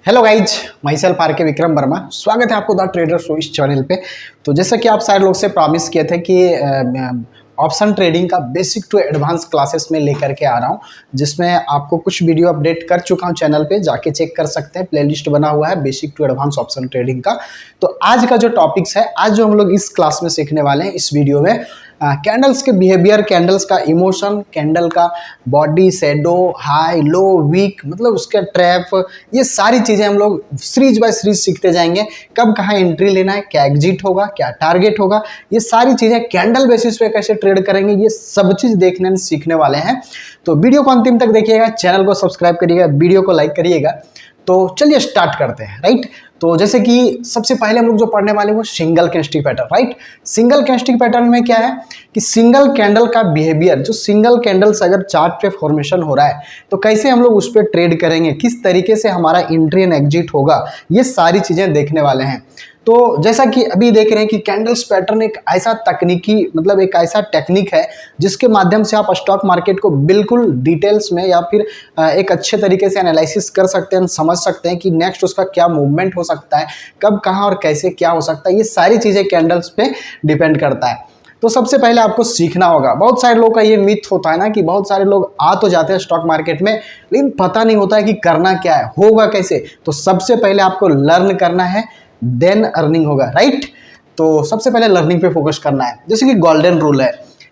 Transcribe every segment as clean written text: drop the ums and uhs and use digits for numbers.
Hello guys, myself R K Vikram Verma. स्वागत है आपको द ट्रेडर शो इस चैनल पे। तो जैसा कि आप सारे लोग से प्रॉमिस किए थे कि ऑप्शन ट्रेडिंग का बेसिक टू एडवांस क्लासेस में लेकर के आ रहा हूँ, जिसमें आपको कुछ वीडियो अपडेट कर चुका हूँ चैनल पे, जाके चेक कर सकते हैं। प्लेलिस्ट बना हुआ है basic to advance option trading का। तो आज का जो टॉपिक्स है, आज जो हम लोग इस क्लास में सीखने वाले हैं इस वीडियो में, कैंडल्स के बिहेवियर, कैंडल्स का इमोशन, कैंडल का body, shadow, high low, weak, मतलब उसका ट्रैप, ये सारी चीज़ें हम लोग सीरीज बाय सीरीज सीखते जाएंगे। कब कहाँ एंट्री लेना है, क्या एग्जिट होगा, क्या टारगेट होगा, ये सारी चीज़ें कैंडल बेसिस पे कैसे ट्रेड करेंगे, ये सब चीज़ देखने सीखने वाले हैं। तो वीडियो को अंतिम तक देखिएगा, चैनल को सब्सक्राइब करिएगा, वीडियो को लाइक करिएगा। तो चलिए स्टार्ट करते हैं। राइट, तो जैसे कि सबसे पहले हम लोग जो पढ़ने वाले वो single candlestick pattern. Right, single candlestick pattern में क्या है कि सिंगल कैंडल का बिहेवियर, जो सिंगल कैंडल्स अगर चार्ट पे फॉर्मेशन हो रहा है तो कैसे हम लोग उस पर ट्रेड करेंगे, किस तरीके से हमारा एंट्री एंड एग्जिट होगा, ये सारी चीजें देखने वाले हैं। तो जैसा कि अभी देख रहे हैं कि कैंडल्स पैटर्न एक ऐसा तकनीकी, मतलब एक ऐसा टेक्निक है जिसके माध्यम से आप स्टॉक मार्केट को बिल्कुल डिटेल्स में या फिर एक अच्छे तरीके से एनालिसिस कर सकते हैं, समझ सकते हैं कि नेक्स्ट उसका क्या मूवमेंट हो सकता है, कब कहाँ और कैसे क्या हो सकता है। ये सारी चीज़ें कैंडल्स पे डिपेंड करता है। तो सबसे पहले आपको सीखना होगा। बहुत सारे लोग का ये मिथ होता है ना कि बहुत सारे लोग आ तो जाते हैं स्टॉक मार्केट में, लेकिन पता नहीं होता है कि करना क्या है, होगा कैसे। तो सबसे पहले आपको लर्न करना है, देन अर्निंग होगा। राइट, तो सबसे पहले लर्निंग पे फोकस करना है। जैसे कि गोल्डन रूल है,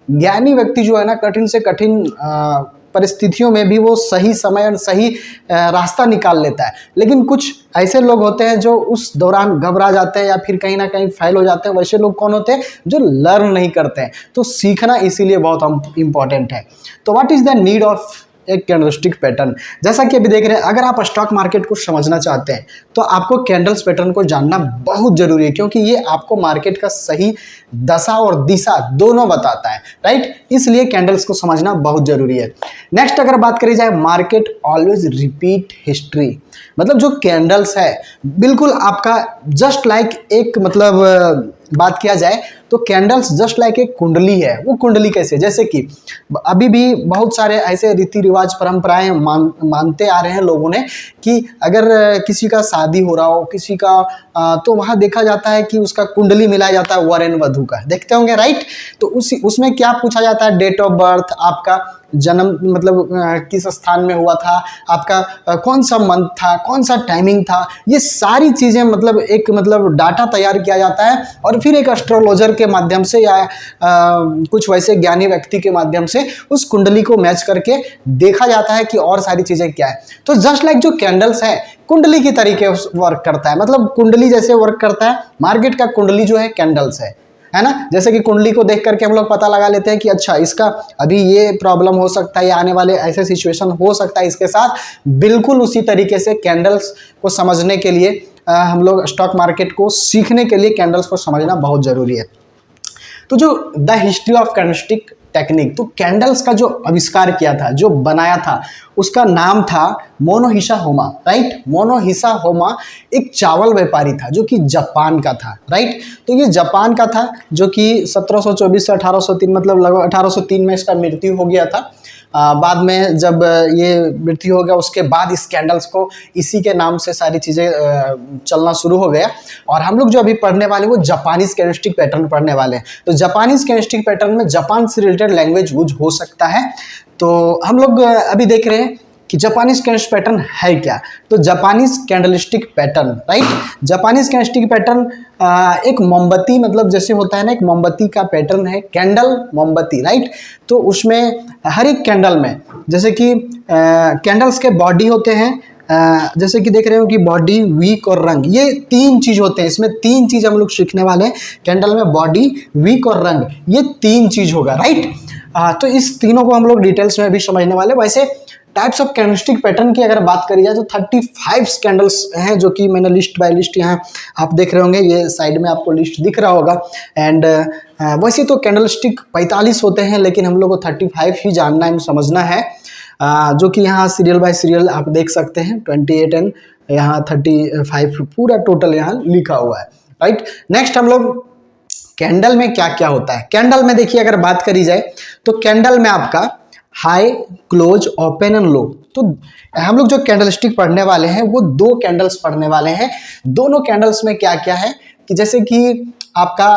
ज्ञानी व्यक्ति जो है ना, कठिन से कठिन परिस्थितियों में भी वो सही समय और सही रास्ता निकाल लेता है। लेकिन कुछ ऐसे लोग होते हैं जो उस दौरान घबरा जाते हैं या फिर कहीं ना कहीं फेल हो जाते हैं। वैसे लोग कौन होते हैं? जो लर्न नहीं करते हैं। तो सीखना इसीलिए बहुत इंपॉर्टेंट है। तो what is the need of एक कैंडलस्टिक पैटर्न? जैसा कि अभी देख रहे हैं, अगर आप स्टॉक मार्केट को समझना चाहते हैं तो आपको कैंडल्स पैटर्न को जानना बहुत जरूरी है, क्योंकि ये आपको मार्केट का सही दशा और दिशा दोनों बताता है। राइट, इसलिए कैंडल्स को समझना बहुत जरूरी है। नेक्स्ट अगर बात करी जाए, मार्केट ऑलवेज रिपीट हिस्ट्री। मतलब जो कैंडल्स है बिल्कुल आपका जस्ट लाइक एक, मतलब बात किया जाए तो कैंडल्स जस्ट लाइक एक कुंडली है। वो कुंडली कैसे? जैसे कि अभी भी बहुत सारे ऐसे रीति रिवाज परंपराएं मानते आ रहे हैं लोगों ने कि अगर किसी का शादी हो रहा हो, किसी का तो वहां देखा जाता है कि उसका कुंडली मिलाया जाता है वर एंड वधू का, देखते होंगे। राइट, तो उसमें क्या पूछा जाता है? डेट ऑफ बर्थ, आपका जन्म मतलब किस स्थान में हुआ था, आपका कौन सा मंथ था, कौन सा टाइमिंग था, ये सारी चीज़ें मतलब एक मतलब डाटा तैयार किया जाता है और फिर एक एस्ट्रोलॉजर के माध्यम से या कुछ वैसे ज्ञानी व्यक्ति के माध्यम से उस कुंडली को मैच करके देखा जाता है कि और सारी चीज़ें क्या है। तो जस्ट लाइक जो कैंडल्स है कुंडली की तरीके वर्क करता है, मतलब कुंडली जैसे वर्क करता है। मार्केट का कुंडली जो है कैंडल्स है ना। जैसे कि कुंडली को देख करके हम लोग पता लगा लेते हैं कि अच्छा इसका अभी ये प्रॉब्लम हो सकता है या आने वाले ऐसे सिचुएशन हो सकता है इसके साथ। बिल्कुल उसी तरीके से कैंडल्स को समझने के लिए हम लोग स्टॉक मार्केट को सीखने के लिए कैंडल्स को समझना बहुत जरूरी है। तो जो the history of candlestick technique, तो कैंडल्स का जो आविष्कार किया था, जो बनाया था, उसका नाम था मोनोहिसा होमा। राइट, मोनोहिसा होमा एक चावल व्यापारी था जो कि जापान का था। राइट, तो ये जापान का था जो कि 1724 से 1803, मतलब लगभग 1803 में इसका मृत्यु हो गया था। बाद में जब ये मृत्यु हो गया उसके बाद इस कैंडल्स को इसी के नाम से सारी चीज़ें चलना शुरू हो गया। और हम लोग जो अभी पढ़ने वाले वो जापानीज कैंडलस्टिक पैटर्न पढ़ने वाले हैं। तो जापानीज कैंडलस्टिक पैटर्न में जापान से रिलेटेड लैंग्वेज यूज हो सकता है। तो हम लोग अभी देख रहे हैं कि जापानीज कैंडलस्टिक पैटर्न है क्या। तो Japanese candlestick pattern, right, Japanese candlestick pattern एक मोमबत्ती, मतलब जैसे होता है ना, एक मोमबत्ती का पैटर्न है, कैंडल मोमबत्ती। राइट, तो उसमें हर एक कैंडल में जैसे कि कैंडल्स के बॉडी होते हैं, जैसे कि देख रहे हो कि बॉडी, वीक और रंग, ये तीन चीज होते हैं। इसमें तीन चीज हम लोग सीखने वाले हैं। कैंडल में बॉडी, वीक और रंग, ये तीन चीज होगा। राइट, तो इस तीनों को हम लोग डिटेल्स में भी समझने वाले। वैसे टाइप्स ऑफ कैंडलस्टिक पैटर्न की अगर बात करी जाए तो 35 कैंडल्स हैं, जो कि मैंने लिस्ट बाय लिस्ट यहाँ आप देख रहे होंगे, ये साइड में आपको लिस्ट दिख रहा होगा। एंड वैसे तो कैंडलस्टिक 45 होते हैं, लेकिन हम लोग को 35 ही जानना है, समझना है, जो कि यहाँ सीरियल बाय सीरियल आप देख सकते हैं। 28 एंड यहाँ 35 पूरा टोटल यहाँ लिखा हुआ है। राइट, नेक्स्ट हम लोग कैंडल में क्या क्या होता है। कैंडल में देखिए अगर बात करी जाए तो कैंडल में आपका high, close, open and low. तो हम लोग जो कैंडलस्टिक पढ़ने वाले हैं वो दो कैंडल्स पढ़ने वाले हैं। दोनों कैंडल्स में क्या क्या है कि जैसे कि आपका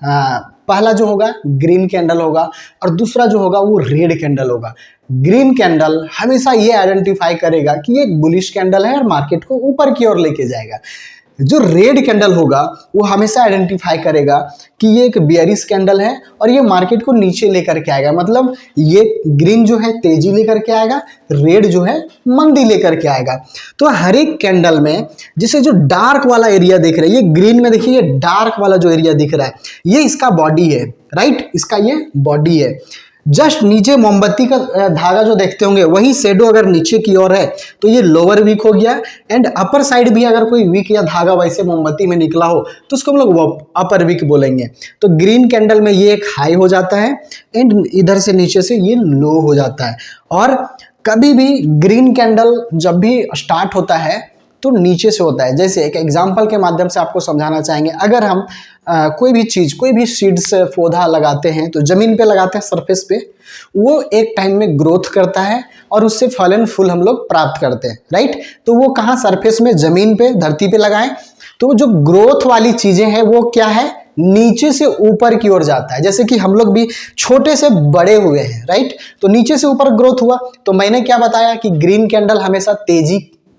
पहला जो होगा ग्रीन कैंडल होगा और दूसरा जो होगा वो रेड कैंडल होगा। ग्रीन कैंडल हमेशा ये आइडेंटिफाई करेगा कि ये एक बुलिश कैंडल है और मार्केट को ऊपर की ओर लेके जाएगा। जो रेड कैंडल होगा वो हमेशा आइडेंटिफाई करेगा कि ये एक बियरिश कैंडल है और ये मार्केट को नीचे लेकर के आएगा। मतलब ये ग्रीन जो है तेजी लेकर के आएगा, रेड जो है मंदी लेकर के आएगा। तो हर एक कैंडल में जिसे जो डार्क वाला एरिया दिख रहा है, ये ग्रीन में देखिए ये डार्क वाला जो एरिया दिख रहा है ये इसका बॉडी है, राइट, इसका ये बॉडी है। जस्ट नीचे मोमबत्ती का धागा जो देखते होंगे वही शेडो अगर नीचे की ओर है तो ये लोअर वीक हो गया, एंड अपर साइड भी अगर कोई वीक या धागा वैसे मोमबत्ती में निकला हो तो उसको हम लोग अपर वीक बोलेंगे। तो ग्रीन कैंडल में ये एक हाई हो जाता है एंड इधर से नीचे से ये लो हो जाता है। और कभी भी ग्रीन कैंडल जब भी स्टार्ट होता है तो नीचे से होता है। जैसे एक एग्जांपल के माध्यम से आपको समझाना चाहेंगे, अगर हम कोई भी चीज़, कोई भी सीड्स पौधा लगाते हैं तो ज़मीन पे लगाते हैं सरफेस पे, वो एक टाइम में ग्रोथ करता है और उससे फल एंड फूल हम लोग प्राप्त करते हैं, राइट। तो वो कहाँ, सरफेस में, ज़मीन पे, धरती पे लगाएं। तो जो ग्रोथ वाली चीज़ें हैं वो क्या है, नीचे से ऊपर की ओर जाता है। जैसे कि हम लोग भी छोटे से बड़े हुए हैं, राइट, तो नीचे से ऊपर ग्रोथ हुआ। तो मैंने क्या बताया कि ग्रीन कैंडल हमेशा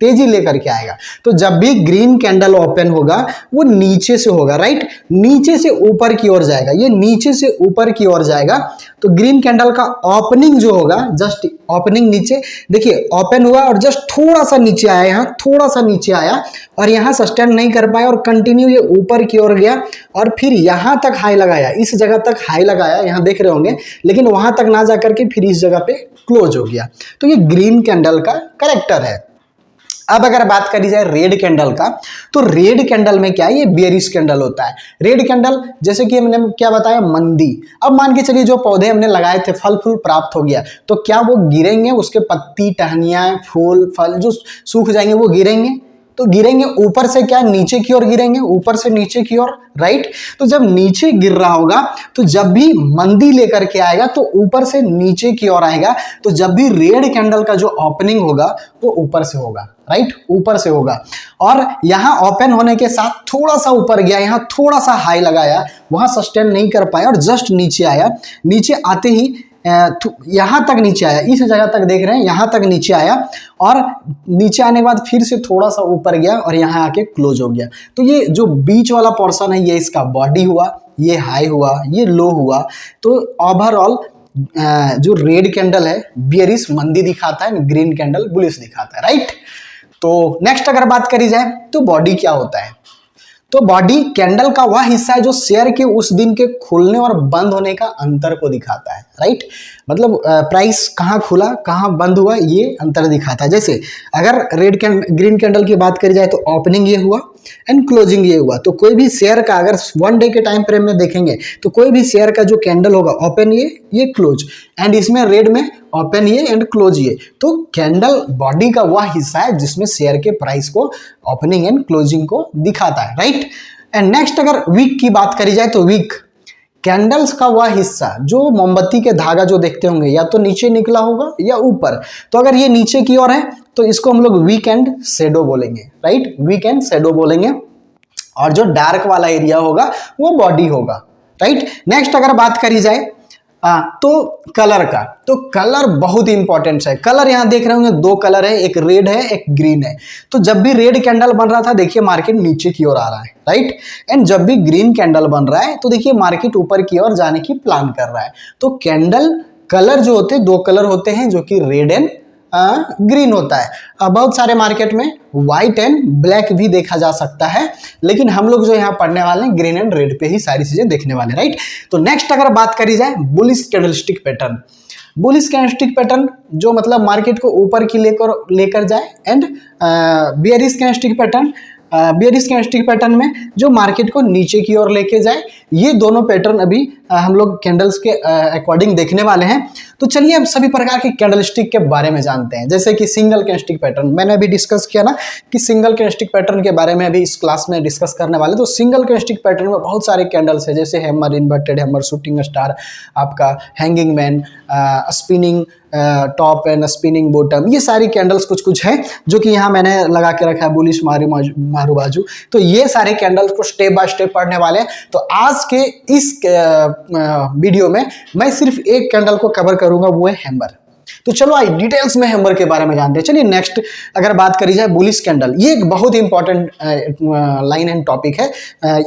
तेजी लेकर के आएगा। तो जब भी ग्रीन कैंडल ओपन होगा वो नीचे से होगा, राइट, नीचे से ऊपर की ओर जाएगा, ये नीचे से ऊपर की ओर जाएगा। तो ग्रीन कैंडल का ओपनिंग जो होगा, जस्ट ओपनिंग नीचे देखिए, ओपन हुआ और जस्ट थोड़ा सा नीचे आया, यहाँ थोड़ा सा नीचे आया और यहाँ सस्टेन नहीं कर पाया और कंटिन्यू ये ऊपर की ओर गया और फिर यहाँ तक हाई लगाया, इस जगह तक हाई लगाया, यहाँ देख रहे होंगे, लेकिन वहां तक ना जाकर के फिर इस जगह पे क्लोज हो गया। तो ये ग्रीन कैंडल का कैरेक्टर है। अब अगर बात करी जाए रेड कैंडल का, तो रेड कैंडल में क्या है, ये बेयरिश कैंडल होता है। रेड कैंडल जैसे कि हमने क्या बताया, मंदी। अब मान के चलिए जो पौधे हमने लगाए थे फल फूल प्राप्त हो गया, तो क्या वो गिरेंगे, उसके पत्ती, टहनियाँ, फूल, फल जो सूख जाएंगे वो गिरेंगे? तो गिरेंगे ऊपर से, क्या नीचे की ओर गिरेंगे, ऊपर से नीचे की ओर, राइट। तो जब नीचे गिर रहा होगा तो जब भी मंदी लेकर के आएगा तो ऊपर से नीचे की ओर आएगा। तो जब भी रेड कैंडल का जो ओपनिंग होगा वो ऊपर से होगा, राइट, ऊपर से होगा। और यहाँ ओपन होने के साथ थोड़ा सा ऊपर गया, यहाँ थोड़ा सा हाई लगाया, वहां सस्टेन नहीं कर पाया और जस्ट नीचे आया। नीचे आते ही यहाँ तक नीचे आया, इस जगह तक देख रहे हैं, यहाँ तक नीचे आया और नीचे आने के बाद फिर से थोड़ा सा ऊपर गया और यहाँ आके क्लोज हो गया। तो ये जो बीच वाला पोर्शन है ये इसका बॉडी हुआ, ये हाई हुआ, ये लो हुआ। तो ओवरऑल जो रेड कैंडल है बेयरिश मंदी दिखाता है, ग्रीन कैंडल बुलिश दिखाता है, राइट। तो नेक्स्ट अगर बात करी जाए तो बॉडी क्या होता है, तो बॉडी कैंडल का वह हिस्सा है जो शेयर के उस दिन के खुलने और बंद होने का अंतर को दिखाता है, राइट। मतलब प्राइस कहाँ खुला कहाँ बंद हुआ ये अंतर दिखाता है। जैसे अगर ग्रीन कैंडल की बात करी जाए तो ओपनिंग ये हुआ एंड क्लोजिंग ये हुआ। तो कोई भी शेयर का अगर 1 डे के टाइम फ्रेम में देखेंगे तो कोई भी शेयर का जो कैंडल होगा ओपन ये क्लोज, एंड इसमें रेड में ओपन ये एंड क्लोज ये। तो कैंडल बॉडी का वह हिस्सा है जिसमें शेयर के प्राइस को ओपनिंग एंड क्लोजिंग को दिखाता है, राइट। एंड नेक्स्ट अगर वीक की बात करी जाए तो वीक कैंडल्स का वह हिस्सा जो मोमबत्ती के धागा जो देखते होंगे या तो नीचे निकला होगा या ऊपर। तो अगर ये नीचे की ओर है तो इसको हम लोग वीक एंड शेडो बोलेंगे, राइट, वीक एंड शेडो बोलेंगे। और जो डार्क वाला एरिया होगा वो बॉडी होगा, राइट। नेक्स्ट अगर बात करी जाए तो कलर का, तो कलर बहुत इंपॉर्टेंट है। कलर यहाँ देख रहे होंगे 2 कलर है, एक रेड है एक ग्रीन है। तो जब भी रेड कैंडल बन रहा था देखिए मार्केट नीचे की ओर आ रहा है, राइट, एंड जब भी ग्रीन कैंडल बन रहा है तो देखिए मार्केट ऊपर की ओर जाने की प्लान कर रहा है। तो कैंडल कलर जो होते हैं 2 कलर होते हैं जो कि रेड एंड ग्रीन होता है। बहुत सारे मार्केट में व्हाइट एंड ब्लैक भी देखा जा सकता है, लेकिन हम लोग जो यहाँ पढ़ने वाले हैं ग्रीन एंड रेड पे ही सारी चीजें देखने वाले, राइट। तो नेक्स्ट अगर बात करी जाए bullish candlestick pattern, bullish candlestick pattern जो मतलब मार्केट को ऊपर की लेकर जाए, and bearish candlestick pattern, bearish candlestick pattern में जो मार्केट को नीचे की ओर लेके जाए। ये दोनों पैटर्न अभी हम लोग कैंडल्स के अकॉर्डिंग देखने वाले हैं। तो चलिए हम सभी प्रकार के कैंडलस्टिक के बारे में जानते हैं। जैसे कि सिंगल कैंडलस्टिक पैटर्न मैंने अभी डिस्कस किया ना कि सिंगल कैंडलस्टिक पैटर्न के बारे में अभी इस क्लास में डिस्कस करने वाले। तो सिंगल कैंडलस्टिक पैटर्न में बहुत सारे कैंडल्स है, जैसे hammer, inverted hammer, shooting star, आपका hanging man, spinning top and spinning bottom, ये सारी कैंडल्स कुछ कुछ है जो कि यहाँ मैंने लगा के रखा है, बुलिश मारू बाजू। तो ये सारे कैंडल्स को स्टेप बाय स्टेप पढ़ने वाले हैं। तो आज के इस वीडियो में मैं सिर्फ एक कैंडल को कवर करूंगा, वो है हैमर। तो चलो आई डिटेल्स में हैमर के बारे में जानते हैं। चलिए नेक्स्ट अगर बात करी जाए बुलिश कैंडल, ये एक बहुत ही इंपॉर्टेंट लाइन एंड टॉपिक है,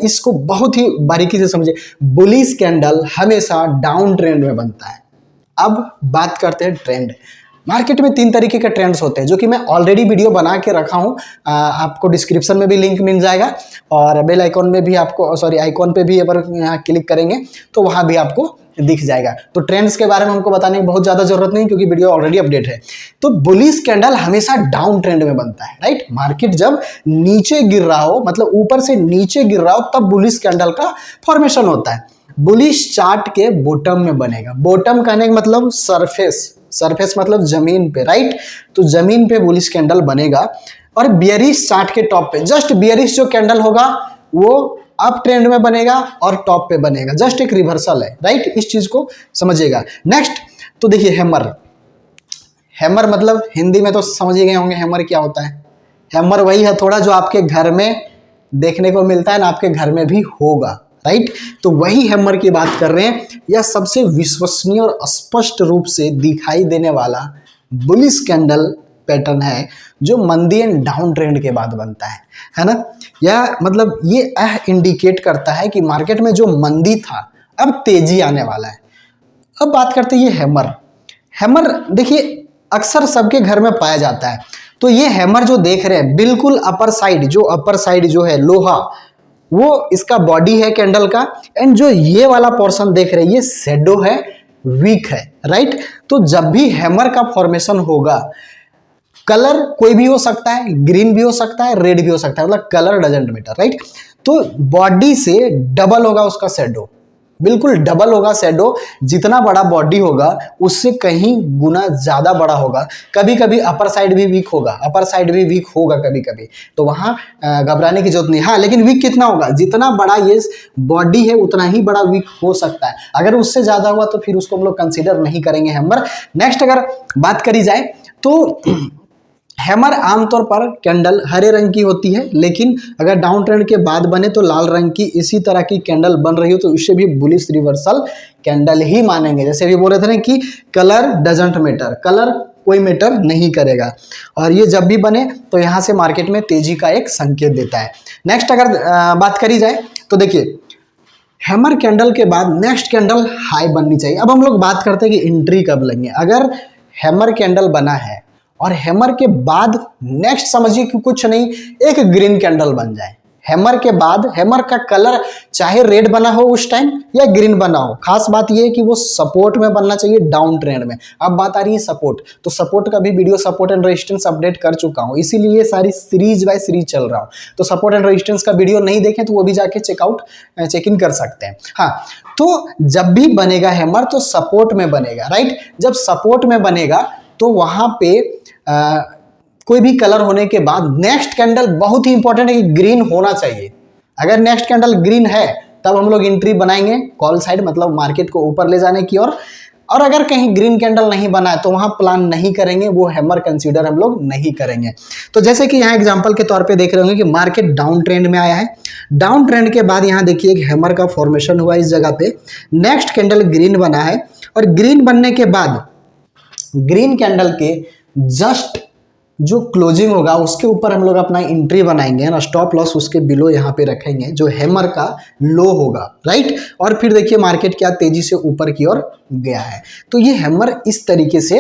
इसको बहुत ही बारीकी से समझे। बुलिश कैंडल हमेशा डाउन ट्रेंड में बनता है। अब बात करते हैं ट्रेंड। मार्केट में 3 तरीके के ट्रेंड्स होते हैं जो कि मैं ऑलरेडी वीडियो बना के रखा हूं, आपको डिस्क्रिप्शन में भी लिंक मिल जाएगा और बेल आइकॉन में भी आपको, सॉरी आइकॉन पे भी अगर यहाँ क्लिक करेंगे तो वहां भी आपको दिख जाएगा। तो ट्रेंड्स के बारे में हमको बताने की बहुत ज़्यादा जरूरत नहीं क्योंकि वीडियो ऑलरेडी अपडेट है। तो बुलिश कैंडल हमेशा डाउन ट्रेंड में बनता है, राइट। मार्केट जब नीचे गिर रहा हो, मतलब ऊपर से नीचे गिर रहा हो, तब बुलिश कैंडल का फॉर्मेशन होता है। बुलिश चार्ट के बॉटम में बनेगा। बॉटम कहने का मतलब सरफेस, सरफेस मतलब जमीन पे, राइट। तो जमीन पे बुलिश कैंडल बनेगा। और बियरिश चार्ट के टॉप पे, जस्ट बियरिश जो कैंडल होगा वो अप ट्रेंड में बनेगा और टॉप पे बनेगा, जस्ट एक रिवर्सल है, राइट। इस चीज को समझिएगा। नेक्स्ट तो देखिए हैमर। हैमर मतलब हिंदी में तो समझ ही गए होंगे हैमर क्या होता है। हैमर वही हथौड़ा जो आपके घर में देखने को मिलता है ना, आपके घर में भी होगा, राइट। तो वही हैमर की बात कर रहे हैं। यह सबसे विश्वसनीय और स्पष्ट रूप से दिखाई देने वाला बुलिश कैंडल पैटर्न है जो मंदी एंड डाउन ट्रेंड के बाद बनता है ना। यह मतलब ये इंडिकेट करता है कि मार्केट में जो मंदी था अब तेजी आने वाला है। अब बात करते हैं ये हैमर। हैमर देखिए अक्सर सबके घर में पाया जाता है। तो ये हैमर जो देख रहे हैं बिल्कुल अपर साइड, जो अपर साइड जो है लोहा, वो इसका बॉडी है कैंडल का, एंड जो ये वाला पोर्शन देख रहे हैं ये शैडो है, वीक है, राइट। तो जब भी हैमर का फॉर्मेशन होगा, कलर कोई भी हो सकता है, ग्रीन भी हो सकता है, रेड भी हो सकता है, मतलब कलर डजंट मैटर, राइट। तो बॉडी से डबल होगा उसका शैडो, बिल्कुल डबल होगा शैडो। जितना बड़ा बॉडी होगा उससे कहीं गुना ज्यादा बड़ा होगा। कभी कभी अपर साइड भी वीक होगा, अपर साइड भी वीक होगा कभी कभी, तो वहां घबराने की जरूरत नहीं। हाँ, लेकिन वीक कितना होगा, जितना बड़ा ये बॉडी है उतना ही बड़ा वीक हो सकता है। अगर उससे ज्यादा हुआ तो फिर उसको हम लोग कंसिडर नहीं करेंगे हैमर। नेक्स्ट अगर बात करी जाए तो हैमर आमतौर पर कैंडल हरे रंग की होती है, लेकिन अगर डाउन ट्रेंड के बाद बने तो लाल रंग की इसी तरह की कैंडल बन रही हो तो इसे भी बुलिश रिवर्सल कैंडल ही मानेंगे। जैसे अभी बोल रहे थे ना कि कलर डजंट मैटर, कलर कोई मैटर नहीं करेगा, और ये जब भी बने तो यहाँ से मार्केट में तेजी का एक संकेत देता है। नेक्स्ट अगर बात करी जाए तो देखिए हैमर कैंडल के बाद नेक्स्ट कैंडल हाई बननी चाहिए। अब हम लोग बात करते हैं कि एंट्री कब लेंगे। अगर हैमर कैंडल बना है और हैमर के बाद नेक्स्ट समझिए कि कुछ नहीं, एक ग्रीन कैंडल बन जाए। हैमर के बाद हैमर का कलर चाहे रेड बना हो उस टाइम या ग्रीन बना हो, खास बात यह है कि वो सपोर्ट में बनना चाहिए डाउन ट्रेंड में। अब बात आ रही है सपोर्ट, तो सपोर्ट का भी video support and resistance update कर चुका हूं, इसीलिए ये सारी सीरीज बाय सीरीज चल रहा हूं। तो सपोर्ट एंड रेजिस्टेंस का वीडियो नहीं देखें तो वो भी जाके चेक इन कर सकते हैं। हाँ, तो जब भी बनेगा हैमर तो सपोर्ट में बनेगा, राइट। जब सपोर्ट में बनेगा तो वहां पे कोई भी कलर होने के बाद नेक्स्ट कैंडल बहुत ही इंपॉर्टेंट है कि ग्रीन होना चाहिए। अगर नेक्स्ट कैंडल ग्रीन है तब हम लोग एंट्री बनाएंगे कॉल साइड, मतलब मार्केट को ऊपर ले जाने की ओर। और अगर कहीं ग्रीन कैंडल नहीं बना है तो वहां प्लान नहीं करेंगे, वो हैमर कंसीडर हम लोग नहीं करेंगे। तो जैसे कि यहाँ एग्जांपल के तौर पे देख रहे होंगे कि मार्केट डाउन ट्रेंड में आया है। डाउन ट्रेंड के बाद यहाँ देखिए एक हैमर का फॉर्मेशन हुआ इस जगह पे, नेक्स्ट कैंडल ग्रीन बना है, और ग्रीन बनने के बाद ग्रीन कैंडल के जस्ट जो क्लोजिंग होगा उसके ऊपर हम लोग अपना एंट्री बनाएंगे ना, स्टॉप लॉस उसके बिलो यहाँ पे रखेंगे जो हैमर का लो होगा, राइट। और फिर देखिए मार्केट क्या तेजी से ऊपर की ओर गया है। तो ये हैमर इस तरीके से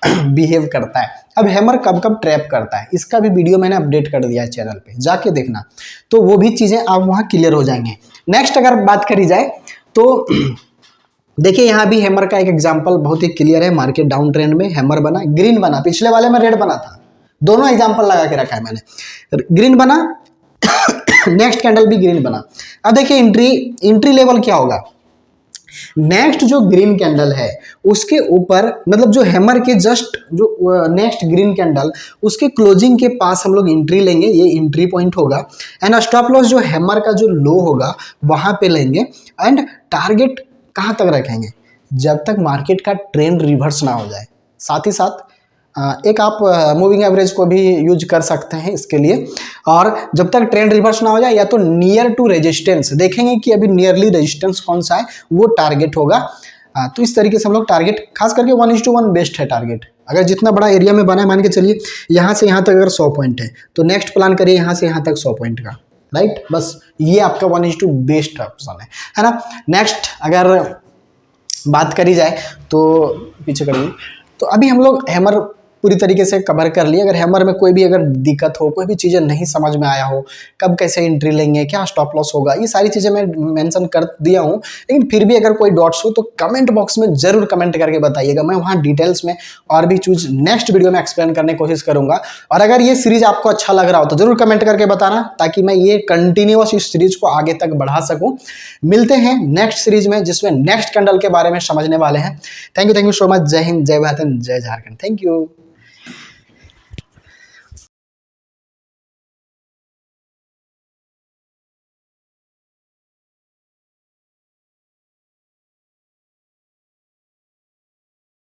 बिहेव करता है। अब हैमर कब कब ट्रैप करता है इसका भी वीडियो मैंने अपडेट कर दिया है चैनल पे, जाके देखना, तो वो भी चीजें आप वहाँ क्लियर हो जाएंगे। नेक्स्ट अगर बात करी जाए तो देखिए यहाँ भी हैमर का एक एग्जांपल बहुत ही क्लियर है। मार्केट डाउन ट्रेंड में हैमर बना, ग्रीन बना, पिछले वाले में रेड बना था, दोनों एग्जांपल लगा के रखा है मैंने। ग्रीन बना नेक्स्ट कैंडल भी ग्रीन बना। अब देखिए एंट्री लेवल क्या होगा, नेक्स्ट जो ग्रीन कैंडल है उसके ऊपर, मतलब जो हैमर के जस्ट जो नेक्स्ट ग्रीन कैंडल उसके क्लोजिंग के पास हम लोग एंट्री लेंगे, ये एंट्री पॉइंट होगा। एंड स्टॉप लॉस जो हैमर का जो लो होगा वहां पे लेंगे। एंड टारगेट कहां तक रखेंगे, जब तक मार्केट का ट्रेंड रिवर्स ना हो जाए। साथ ही साथ एक आप मूविंग एवरेज को भी यूज कर सकते हैं इसके लिए। और जब तक ट्रेंड रिवर्स ना हो जाए या तो नियर टू रेजिस्टेंस देखेंगे कि अभी नियरली रेजिस्टेंस कौन सा है, वो टारगेट होगा। तो इस तरीके से हम लोग टारगेट, खास करके 1:1 बेस्ट है टारगेट। अगर जितना बड़ा एरिया में बना है, मान के चलिए यहाँ से यहाँ तक अगर 100 पॉइंट है तो नेक्स्ट प्लान करिए यहाँ से यहाँ तक 100 पॉइंट का, राइट। बस ये आपका 1:2 बेस्ट ऑप्शन है ना। नेक्स्ट अगर बात करी जाए तो पीछे करिए, तो अभी हम लोग हैमर पूरी तरीके से कवर कर लिए। अगर हैमर में कोई भी अगर दिक्कत हो, कोई भी चीज़ें नहीं समझ में आया हो, कब कैसे एंट्री लेंगे, क्या स्टॉप लॉस होगा, ये सारी चीज़ें मैं मेंशन कर दिया हूँ। लेकिन फिर भी अगर कोई डॉट्स हो तो कमेंट बॉक्स में ज़रूर कमेंट करके बताइएगा। मैं वहाँ डिटेल्स में और भी चीज़ नेक्स्ट वीडियो में एक्सप्लेन करने की कोशिश करूँगा। और अगर ये सीरीज आपको अच्छा लग रहा हो तो ज़रूर कमेंट करके बताना, ताकि मैं ये कंटिन्यूअस इस सीरीज को आगे तक बढ़ा सकूँ। मिलते हैं नेक्स्ट सीरीज में, जिसमें नेक्स्ट कैंडल के बारे में समझने वाले हैं। Thank you so much. जय हिंद, जय भारत, जय झारखंड। Thank you.